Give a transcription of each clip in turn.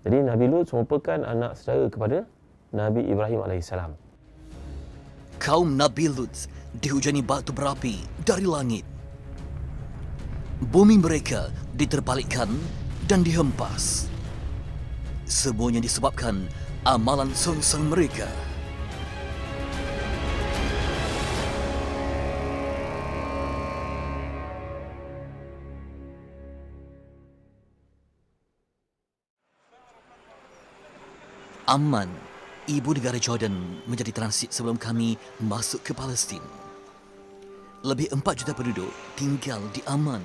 Jadi Nabi Lut merupakan anak saudara kepada Nabi Ibrahim alaihissalam. Kaum Nabi Lut dihujani batu berapi dari langit. Bumi mereka diterbalikkan dan dihempas. Semuanya disebabkan amalan sengsang mereka. Amman, ibu negara Jordan, menjadi transit sebelum kami masuk ke Palestin. Lebih 4 juta penduduk tinggal di Amman.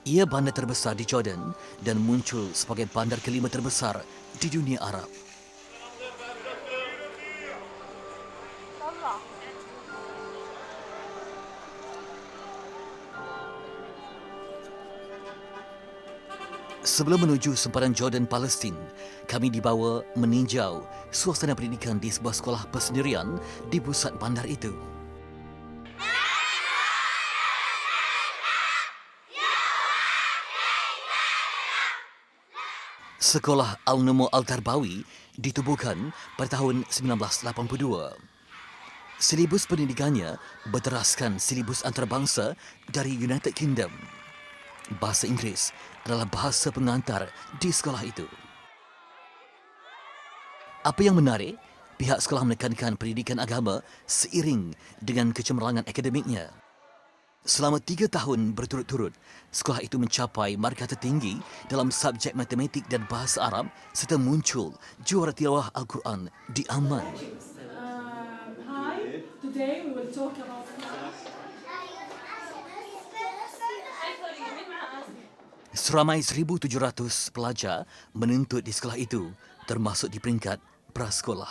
Ia bandar terbesar di Jordan dan muncul sebagai bandar kelima terbesar di dunia Arab. Sebelum menuju sempadan Jordan Palestin, kami dibawa meninjau suasana pendidikan di sebuah sekolah persendirian di pusat bandar itu. Sekolah Al-Numu Al-Tarbawi ditubuhkan pada tahun 1982. Silibus pendidikannya berteraskan silibus antarabangsa dari United Kingdom. Bahasa Inggeris adalah bahasa pengantar di sekolah itu. Apa yang menarik, pihak sekolah menekankan pendidikan agama seiring dengan kecemerlangan akademiknya. Selama 3 tahun berturut-turut, sekolah itu mencapai markah tertinggi dalam subjek matematik dan bahasa Arab serta muncul juara tilawah Al-Quran di Amman. Hi, today we will talk about Seramai 1,700 pelajar menuntut di sekolah itu, termasuk di peringkat prasekolah.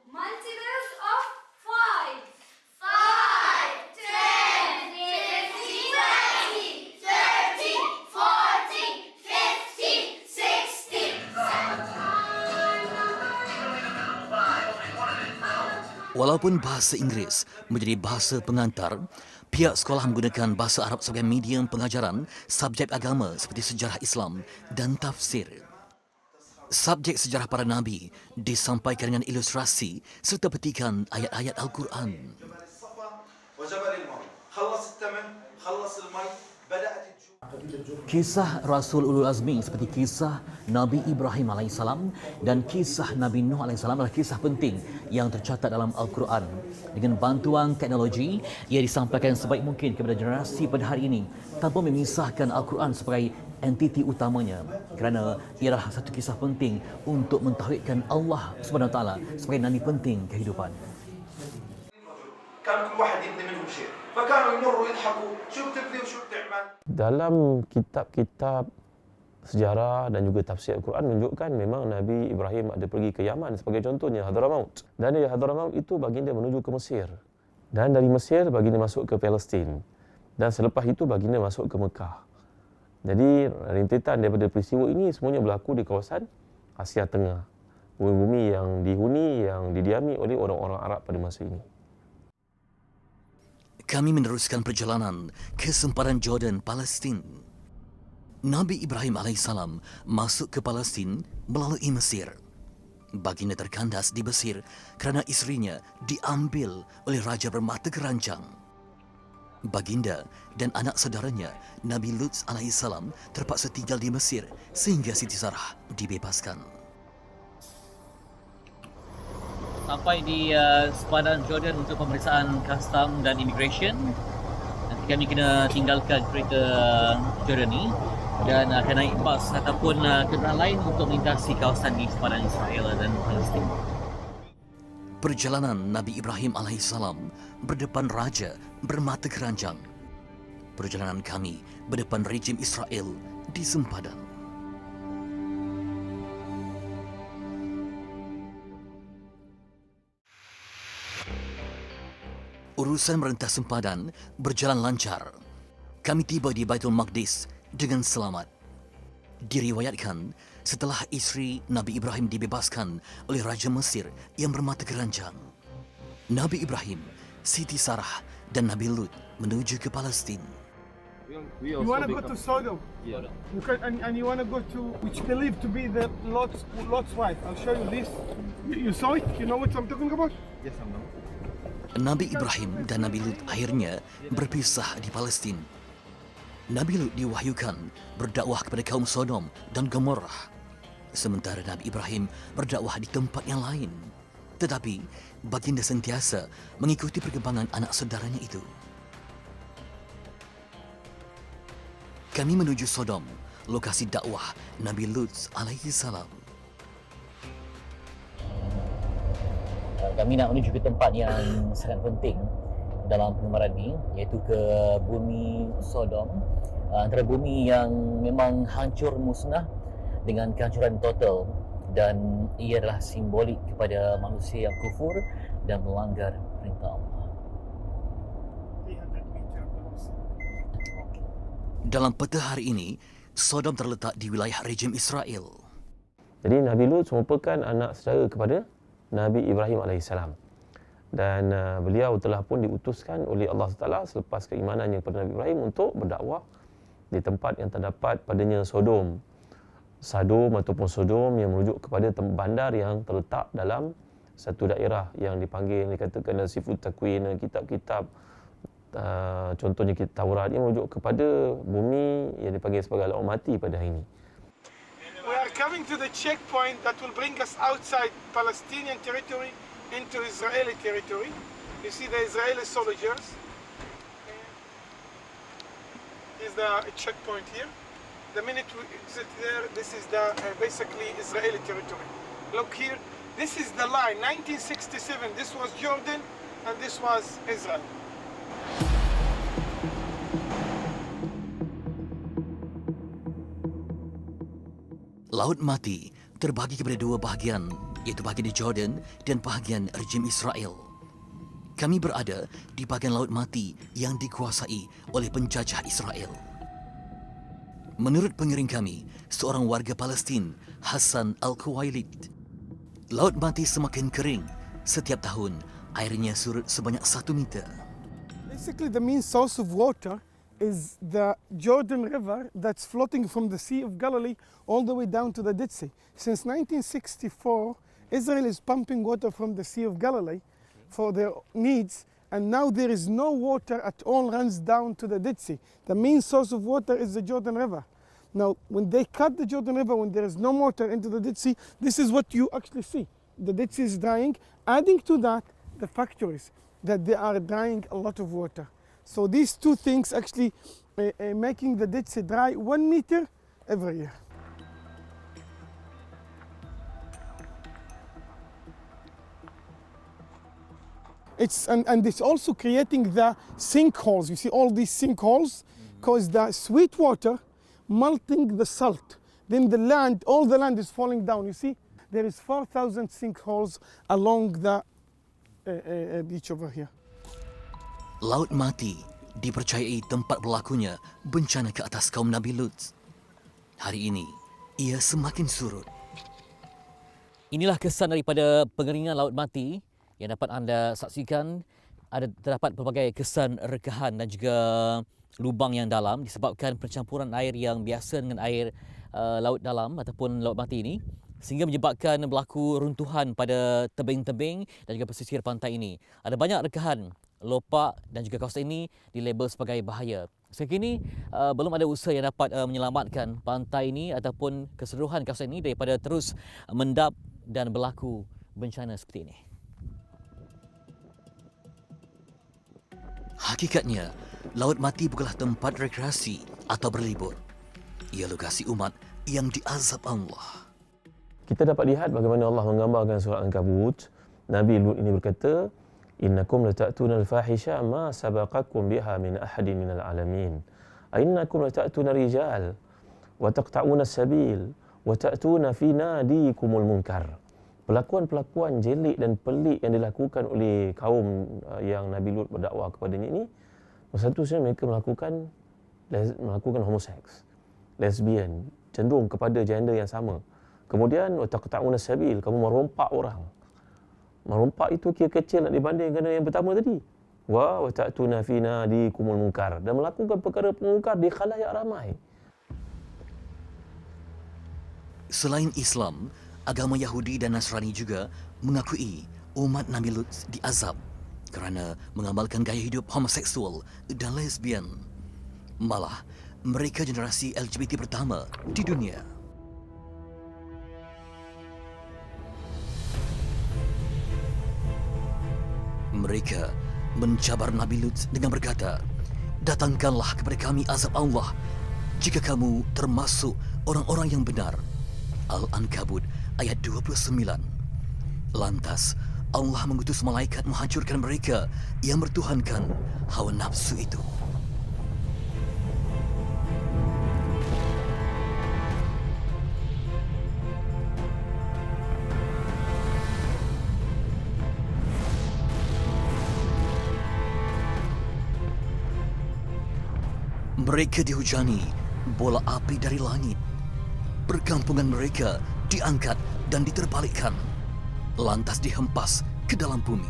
Multiples of 5. 5, 10, 15, 20, 30, 40, 50, 60. Walaupun bahasa Inggeris menjadi bahasa pengantar, pihak sekolah menggunakan bahasa Arab sebagai medium pengajaran subjek agama seperti sejarah Islam dan tafsir. Subjek sejarah para Nabi disampaikan dengan ilustrasi serta petikan ayat-ayat Al-Quran. Kisah Rasul Ulul Azmi seperti kisah Nabi Ibrahim AS dan kisah Nabi Nuh AS adalah kisah penting yang tercatat dalam Al-Quran. Dengan bantuan teknologi, ia disampaikan sebaik mungkin kepada generasi pada hari ini tanpa memisahkan Al-Quran sebagai entiti utamanya, kerana ia adalah satu kisah penting untuk mentauhidkan Allah SWT sebagai nadi penting kehidupan. Dalam kitab-kitab sejarah dan juga tafsir Al-Quran menunjukkan memang Nabi Ibrahim ada pergi ke Yaman sebagai contohnya Hadramaut. Dan dari Hadramaut itu baginda menuju ke Mesir. Dan dari Mesir baginda masuk ke Palestin. Dan selepas itu baginda masuk ke Mekah. Jadi rintitan daripada peristiwa ini semuanya berlaku di kawasan Asia Tengah. Bumi-bumi yang dihuni, yang didiami oleh orang-orang Arab pada masa ini. Kami meneruskan perjalanan ke sempadan Jordan, Palestin. Nabi Ibrahim AS masuk ke Palestin melalui Mesir. Baginda terkandas di Mesir kerana isterinya diambil oleh raja bermata keranjang. Baginda dan anak saudaranya Nabi Lut AS terpaksa tinggal di Mesir sehingga Siti Sarah dibebaskan. Sampai di sempadan Jordan untuk pemeriksaan custom dan immigration. Nanti kami kena tinggalkan kereta Jordan ni dan akan naik bas ataupun kenderaan lain untuk melintasi kawasan di sempadan Israel dan Palestin. Perjalanan Nabi Ibrahim AS berdepan raja bermata keranjang. Perjalanan kami berdepan rejim Israel di sempadan. Urusan merentas sempadan berjalan lancar. Kami tiba di Baitul Maqdis dengan selamat. Diriwayatkan setelah isteri Nabi Ibrahim dibebaskan oleh Raja Mesir yang bermata keranjang, Nabi Ibrahim, Siti Sarah dan Nabi Lut menuju ke Palestin. You want to go to Sodom? Yeah. And you want to go to which believed to be the Lot's wife. I'll show you this. You saw it? You know what I'm talking about? Yes, I know. Nabi Ibrahim dan Nabi Lut akhirnya berpisah di Palestin. Nabi Lut diwahyukan berdakwah kepada kaum Sodom dan Gomorrah. Sementara Nabi Ibrahim berdakwah di tempat yang lain. Tetapi baginda sentiasa mengikuti perkembangan anak saudaranya itu. Kami menuju Sodom, lokasi dakwah Nabi Lut alaihi salam. Kami nak menuju ke tempat yang sangat penting dalam pengemaran ini, iaitu ke bumi Sodom, antara bumi yang memang hancur musnah dengan kehancuran total, dan ia adalah simbolik kepada manusia yang kufur dan melanggar perintah Allah. Dalam peta hari ini, Sodom terletak di wilayah rejim Israel. Jadi Nabi Lut merupakan anak saudara kepada Nabi Ibrahim AS. Dan beliau telah pun diutuskan oleh Allah Taala selepas keimanannya kepada Nabi Ibrahim untuk berdakwah di tempat yang terdapat padanya Sodom. Sadom ataupun Sodom yang merujuk kepada bandar yang terletak dalam satu daerah yang dipanggil, dikatakan Sifut Takwin, kitab-kitab contohnya kitab Taurat yang merujuk kepada bumi yang dipanggil sebagai laut mati pada hari ini. We are coming to the checkpoint that will bring us outside Palestinian territory into Israeli territory. You see the Israeli soldiers. Is the checkpoint here. The minute we exit there, this is the basically Israeli territory. Look here, this is the line, 1967. This was Jordan and this was Israel. Laut Mati terbagi kepada dua bahagian, iaitu bahagian di Jordan dan bahagian rejim Israel. Kami berada di bahagian Laut Mati yang dikuasai oleh penjajah Israel. Menurut pengiring kami, seorang warga Palestin, Hassan Al-Kuwailid, Laut Mati semakin kering. Setiap tahun, airnya surut sebanyak 1 meter. Basically, the main source of water is the Jordan River that's floating from the Sea of Galilee all the way down to the Dead Sea. Since 1964, Israel is pumping water from the Sea of Galilee for their needs, and now there is no water at all runs down to the Dead Sea. The main source of water is the Jordan River. Now, when they cut the Jordan River, when there is no water into the Dead Sea, this is what you actually see. The Dead Sea is drying. Adding to that, the factories, that they are drying a lot of water. So these two things actually making the Dead Sea dry 1 meter every year. And it's also creating the sinkholes. You see all these sinkholes because the sweet water melting the salt. Then the land, all the land is falling down. You see, there is 4,000 sinkholes along the beach over here. Laut Mati dipercayai tempat berlakunya bencana ke atas kaum Nabi Lut. Hari ini, ia semakin surut. Inilah kesan daripada pengeringan Laut Mati yang dapat anda saksikan. Terdapat pelbagai kesan rekahan dan juga lubang yang dalam disebabkan percampuran air yang biasa dengan air laut dalam ataupun Laut Mati ini, sehingga menyebabkan berlaku runtuhan pada tebing-tebing dan juga pesisir pantai ini. Ada banyak rekahan lopak dan juga kawasan ini dilabel sebagai bahaya. Sehingga kini belum ada usaha yang dapat menyelamatkan pantai ini ataupun keseluruhan kawasan ini daripada terus mendap dan berlaku bencana seperti ini. Hakikatnya, Laut Mati bukanlah tempat rekreasi atau berlibur. Ia lokasi umat yang diazab Allah. Kita dapat lihat bagaimana Allah menggambarkan surah Al-Ankabut. Nabi Lut ini berkata, "Innakum lata'tuna al-fahisha ma sabaqakum biha min ahadin minal alamin. Innakum lata'tuna rijal wa taqta'una as-sabil wa ta'tuna fi nadikumul munkar." Pelakuan-pelakuan jelek dan pelik yang dilakukan oleh kaum yang Nabi Lut berdakwah kepadanya ini, satu sebenarnya mereka melakukan homoseks, lesbian, cenderung kepada gender yang sama. Kemudian taqta'una sabil, kamu merompak orang. Merompak itu kira kecil nak dibandingkan dengan yang pertama tadi. wa ta'tuna fi nadikumul munkar, dan melakukan perkara mungkar di khalayak ramai. Selain Islam, agama Yahudi dan Nasrani juga mengakui umat Nabi Lut diazab kerana mengamalkan gaya hidup homoseksual dan lesbian. Malah, mereka generasi LGBT pertama di dunia. Mereka mencabar Nabi Lut dengan berkata, "Datangkanlah kepada kami azab Allah jika kamu termasuk orang-orang yang benar." Al-Ankabut ayat 29. Lantas, Allah mengutus malaikat menghancurkan mereka yang bertuhankan hawa nafsu itu. Mereka dihujani bola api dari langit. Perkampungan mereka diangkat dan diterbalikkan, lantas dihempas ke dalam bumi.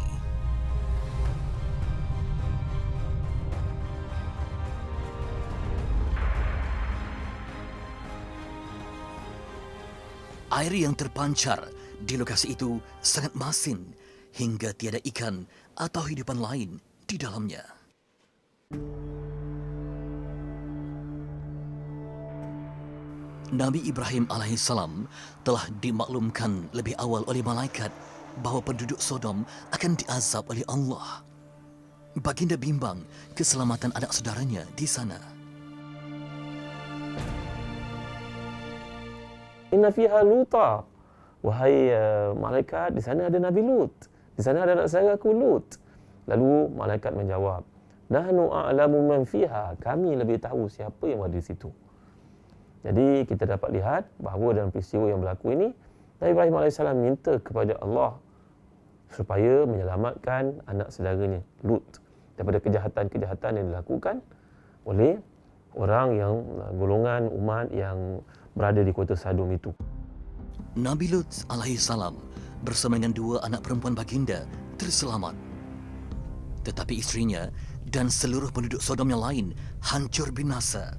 Air yang terpancar di lokasi itu sangat masin hingga tiada ikan atau hidupan lain di dalamnya. Nabi Ibrahim alaihissalam telah dimaklumkan lebih awal oleh malaikat bahawa penduduk Sodom akan diazab oleh Allah. Baginda bimbang keselamatan anak saudaranya di sana. Inna fiha Luta. Wahai malaikat, di sana ada Nabi Lut. Di sana ada anak saudaraku Lut. Lalu malaikat menjawab, "Nahnu a'lamu man fiha." Kami lebih tahu siapa yang ada di situ. Jadi kita dapat lihat bahawa dalam peristiwa yang berlaku ini, Nabi Ibrahim AS minta kepada Allah supaya menyelamatkan anak saudaranya Lut daripada kejahatan-kejahatan yang dilakukan oleh orang yang golongan umat yang berada di kota Sodom itu. Nabi Lut alaihissalam bersama dengan 2 anak perempuan baginda terselamat. Tetapi isterinya dan seluruh penduduk Sodom yang lain hancur binasa.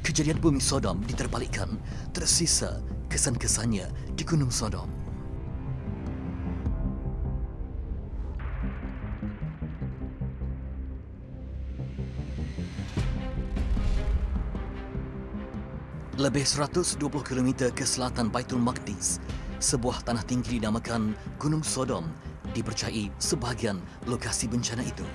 Kejadian bumi Sodom diterbalikkan, tersisa kesan-kesannya di Gunung Sodom. Lebih 120 km ke selatan Baitul Maqdis, sebuah tanah tinggi dinamakan Gunung Sodom dipercayai sebahagian lokasi bencana itu.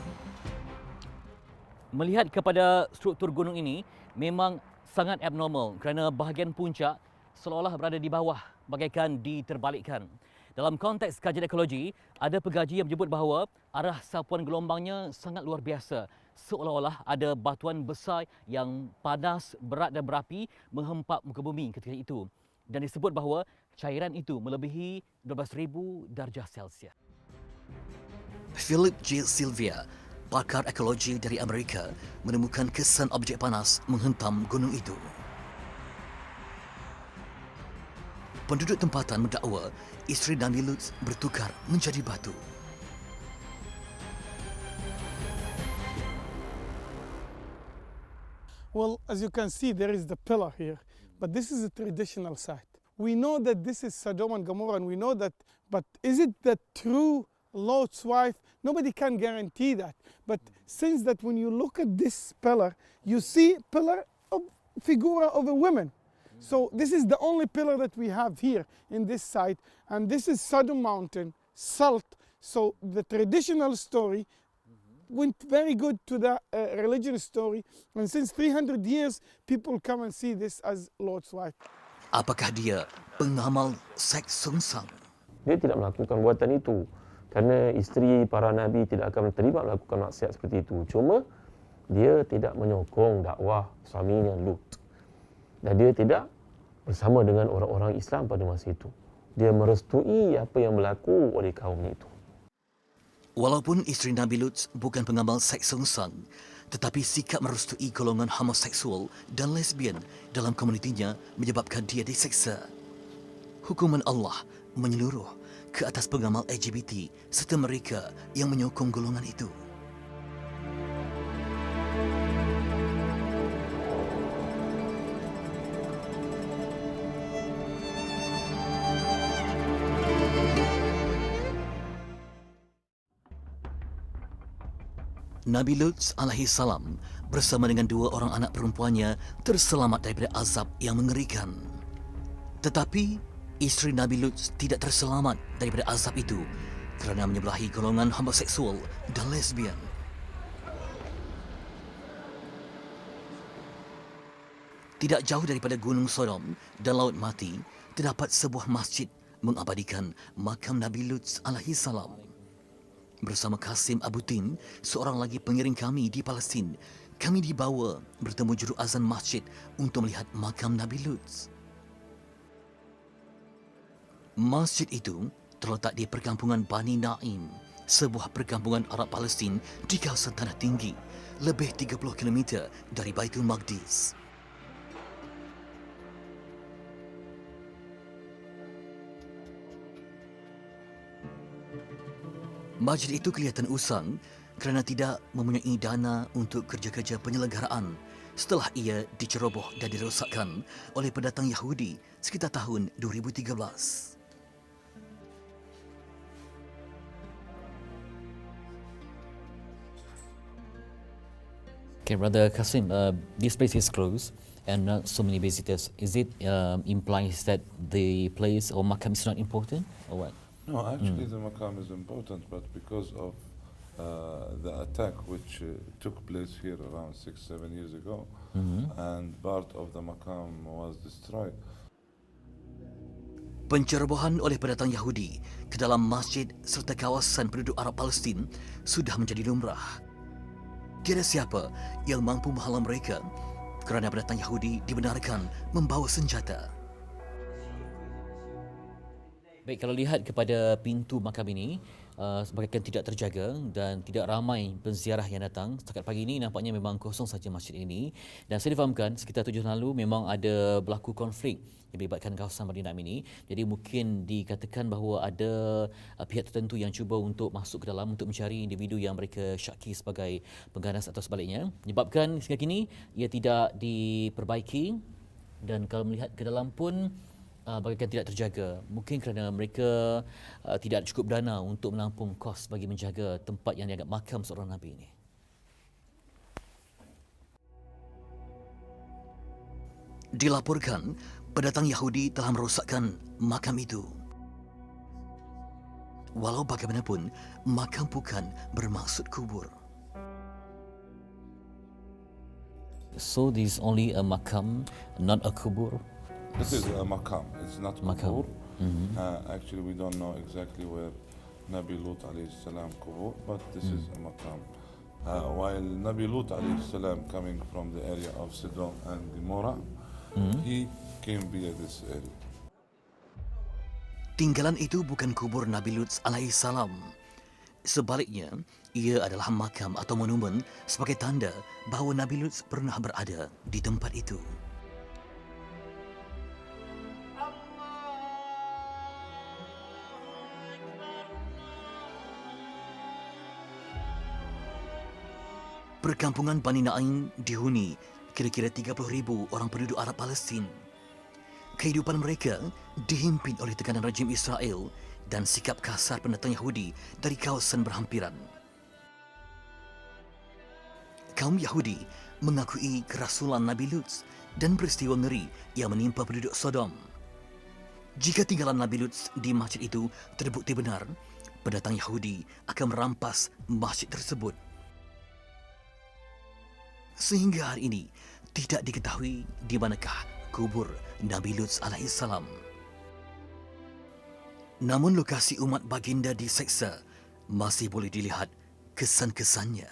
Melihat kepada struktur gunung ini, memang sangat abnormal kerana bahagian puncak seolah-olah berada di bawah bagaikan diterbalikkan. Dalam konteks kajian ekologi, ada pengkaji yang menyebut bahawa arah sapuan gelombangnya sangat luar biasa. Seolah-olah ada batuan besar yang panas, berat dan berapi menghempap muka bumi ketika itu. Dan disebut bahawa cairan itu melebihi 12,000 darjah Celsius. Philip J. Sylvia, pakar ekologi dari Amerika, menemukan kesan objek panas menghentam gunung itu. Penduduk tempatan mendakwa isteri Nabi Lut bertukar menjadi batu. Well, as you can see, there is the pillar here, but this is a traditional site. We know that this is Sodom and Gomorrah, and we know that, but is it the true Lot's wife? Nobody can guarantee that. But since that when you look at this pillar, you see pillar of figura of a woman. So this is the only pillar that we have here in this site, and this is Sodom Mountain, salt. So the traditional story went very good to the religious story, and since 300 years, people come and see this as Lot's wife. Apakah dia pengamal seks sungsang? Dia tidak melakukan buatan itu kerana isteri para Nabi tidak akan terlibat melakukan maksiat seperti itu. Cuma dia tidak menyokong dakwah suaminya Lut. Dan dia tidak bersama dengan orang-orang Islam pada masa itu. Dia merestui apa yang berlaku oleh kaumnya itu. Walaupun isteri Nabi Lut bukan pengamal seks sungsang, tetapi sikap merestui golongan homoseksual dan lesbian dalam komunitinya menyebabkan dia diseksa. Hukuman Allah menyeluruh ke atas pengamal LGBT serta mereka yang menyokong golongan itu. Nabi Lut alaihi salam bersama dengan 2 orang anak perempuannya terselamat daripada azab yang mengerikan. Tetapi isteri Nabi Lut tidak terselamat daripada azab itu kerana menyebelahi golongan homoseksual dan lesbian. Tidak jauh daripada Gunung Sodom dan Laut Mati terdapat sebuah masjid mengabadikan makam Nabi Lut alaihi salam. Bersama Kasim Abu Tin, seorang lagi pengiring kami di Palestin, kami dibawa bertemu juru azan masjid untuk melihat makam Nabi Lut. Masjid itu terletak di perkampungan Bani Naim, sebuah perkampungan Arab Palestin di kawasan tanah tinggi, lebih 30 km dari Baitul Maqdis. Masjid itu kelihatan usang kerana tidak mempunyai dana untuk kerja-kerja penyelenggaraan setelah ia diceroboh dan dirosakkan oleh pendatang Yahudi sekitar tahun 2013. Okay, Brother Kasim, this place is closed and not so many visitors. Is it implies that the place or makam is not important or what? No, actually the Maqam is important, but because of the attack which took place here around 6-7 years ago, and part of the Maqam was destroyed. Pencerobohan oleh pendatang Yahudi ke dalam masjid serta kawasan penduduk Arab Palestin sudah menjadi lumrah. Tiada siapa yang mampu menghalang mereka kerana pendatang Yahudi dibenarkan membawa senjata. Baik, kalau lihat kepada pintu makam ini, sebagaikan tidak terjaga dan tidak ramai penziarah yang datang. Setakat pagi ini nampaknya memang kosong saja masjid ini. Dan saya difahamkan sekitar 7 tahun lalu memang ada berlaku konflik yang melibatkan kawasan Bani Naim ini. Jadi mungkin dikatakan bahawa ada pihak tertentu yang cuba untuk masuk ke dalam untuk mencari individu yang mereka syaki sebagai pengganas atau sebaliknya. Menyebabkan sehingga kini ia tidak diperbaiki dan kalau melihat ke dalam pun bagaikan tidak terjaga. Mungkin kerana mereka tidak ada cukup dana untuk menampung kos bagi menjaga tempat yang dianggap makam seorang Nabi ini. Dilaporkan, pendatang Yahudi telah merosakkan makam itu. Walau bagaimanapun, makam bukan bermaksud kubur. So this is only a makam, not a kubur. This is a Maqam, it's not Maqam. Qubur. Actually, we don't know exactly where Nabi Lut alayhi salam Qubur, but this is a Maqam. While Nabi Lut alayhi salam coming from the area of Sodom and Gomorrah, he came via this area. Tinggalan itu bukan kubur Nabi Lut alaihi salam. Sebaliknya, ia adalah makam atau monumen sebagai tanda bahawa Nabi Lut pernah berada di tempat itu. Perkampungan Bani Naim dihuni kira-kira 30,000 orang penduduk Arab Palestin. Kehidupan mereka dihimpit oleh tekanan rejim Israel dan sikap kasar pendatang Yahudi dari kawasan berhampiran. Kaum Yahudi mengakui kerasulan Nabi Lut dan peristiwa ngeri yang menimpa penduduk Sodom. Jika tinggalan Nabi Lut di masjid itu terbukti benar, pendatang Yahudi akan merampas masjid tersebut. Sehingga hari ini tidak diketahui di manakah kubur Nabi Lut alaihi salam. Namun lokasi umat baginda diseksa masih boleh dilihat kesan-kesannya.